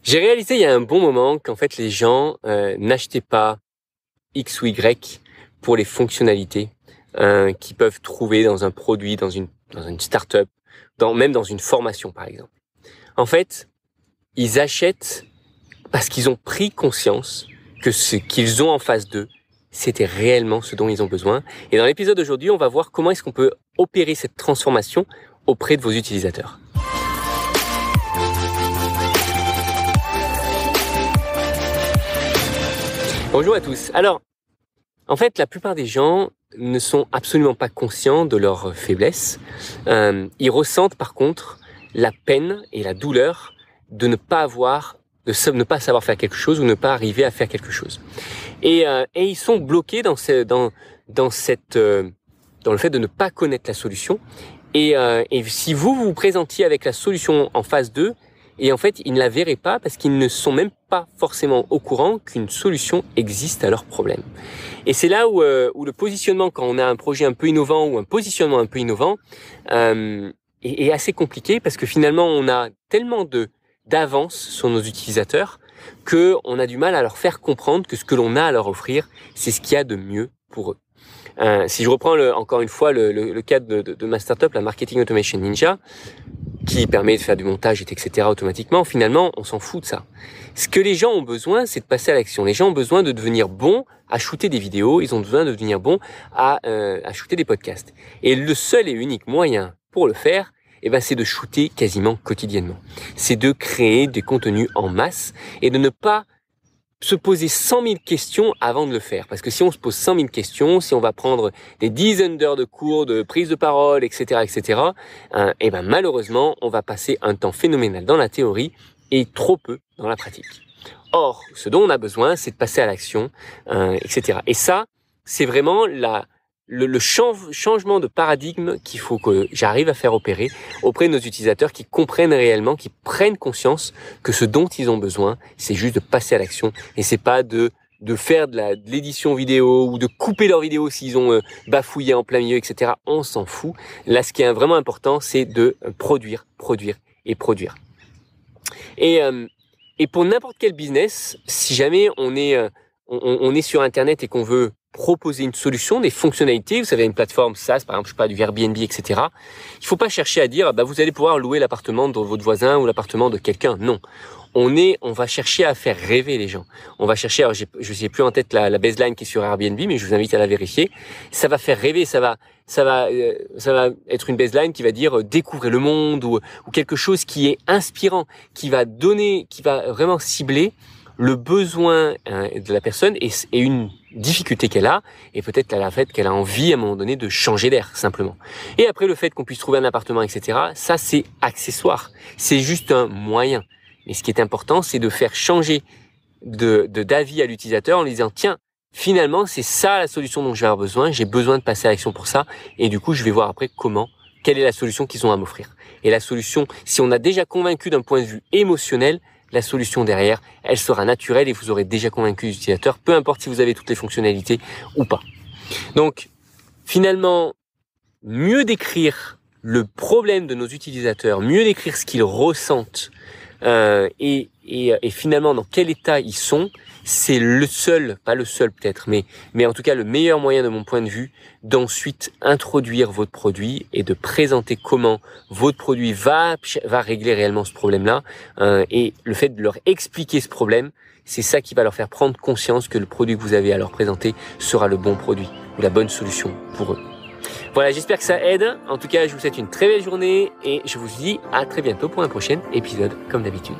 J'ai réalisé il y a un bon moment qu'en fait les gens n'achetaient pas X ou Y pour les fonctionnalités qu'ils peuvent trouver dans un produit, dans une start-up, même dans une formation par exemple. En fait, ils achètent parce qu'ils ont pris conscience que ce qu'ils ont en face d'eux, c'était réellement ce dont ils ont besoin. Et dans l'épisode d'aujourd'hui, on va voir comment est-ce qu'on peut opérer cette transformation auprès de vos utilisateurs. Bonjour à tous. Alors, en fait, la plupart des gens ne sont absolument pas conscients de leurs faiblesses. Ils ressentent par contre la peine et la douleur de ne pas savoir faire quelque chose ou ne pas arriver à faire quelque chose. Et ils sont bloqués dans le fait de ne pas connaître la solution. Et si vous présentiez avec la solution en face d'eux, et en fait, ils ne la verraient pas parce qu'ils ne sont même pas forcément au courant qu'une solution existe à leur problème. Et c'est là où le positionnement, quand on a un projet un peu innovant ou un positionnement un peu innovant, est assez compliqué parce que finalement, on a tellement d'avance sur nos utilisateurs que on a du mal à leur faire comprendre que ce que l'on a à leur offrir, c'est ce qu'il y a de mieux pour eux. Si je reprends encore une fois le cadre de ma startup, la Marketing Automation Ninja, qui permet de faire du montage, etc. automatiquement, finalement, on s'en fout de ça. Ce que les gens ont besoin, c'est de passer à l'action. Les gens ont besoin de devenir bons à shooter des vidéos, ils ont besoin de devenir bons à shooter des podcasts. Et le seul et unique moyen pour le faire, c'est de shooter quasiment quotidiennement. C'est de créer des contenus en masse et de ne pas se poser 100 000 questions avant de le faire. Parce que si on se pose 100 000 questions, si on va prendre des dizaines d'heures de cours, de prise de parole, etc., malheureusement, on va passer un temps phénoménal dans la théorie et trop peu dans la pratique. Or, ce dont on a besoin, c'est de passer à l'action, etc. Et ça, c'est vraiment le changement de paradigme qu'il faut que j'arrive à faire opérer auprès de nos utilisateurs qui comprennent réellement, qui prennent conscience que ce dont ils ont besoin, c'est juste de passer à l'action et c'est pas de faire de l'édition vidéo ou de couper leur vidéo s'ils ont bafouillé en plein milieu, etc. On s'en fout. Là, ce qui est vraiment important, c'est de produire. Et pour n'importe quel business, si jamais on est sur Internet et qu'on veut proposer une solution, des fonctionnalités, vous savez, une plateforme SaaS, par exemple, du Airbnb, etc. Il faut pas chercher à dire, vous allez pouvoir louer l'appartement de votre voisin ou l'appartement de quelqu'un. Non. On va chercher à faire rêver les gens. On va chercher, alors je sais plus en tête la baseline qui est sur Airbnb, mais je vous invite à la vérifier. Ça va faire rêver, ça va être une baseline qui va dire découvrez le monde ou quelque chose qui est inspirant, qui va vraiment cibler le besoin de la personne et une difficulté qu'elle a, et peut-être la fait qu'elle a envie à un moment donné de changer d'air, simplement. Et après, le fait qu'on puisse trouver un appartement, etc., ça c'est accessoire, c'est juste un moyen. Mais ce qui est important, c'est de faire changer d'avis à l'utilisateur en lui disant, tiens, finalement, c'est ça la solution dont je vais avoir besoin, j'ai besoin de passer à l'action pour ça, et du coup, je vais voir après quelle est la solution qu'ils ont à m'offrir. Et la solution, si on a déjà convaincu d'un point de vue émotionnel, la solution derrière, elle sera naturelle et vous aurez déjà convaincu l'utilisateur, peu importe si vous avez toutes les fonctionnalités ou pas. Donc, finalement, mieux décrire le problème de nos utilisateurs, mieux décrire ce qu'ils ressentent et finalement dans quel état ils sont, c'est pas le seul peut-être, mais en tout cas le meilleur moyen de mon point de vue d'ensuite introduire votre produit et de présenter comment votre produit va régler réellement ce problème-là. Et le fait de leur expliquer ce problème, c'est ça qui va leur faire prendre conscience que le produit que vous avez à leur présenter sera le bon produit ou la bonne solution pour eux. Voilà, j'espère que ça aide. En tout cas, je vous souhaite une très belle journée et je vous dis à très bientôt pour un prochain épisode comme d'habitude.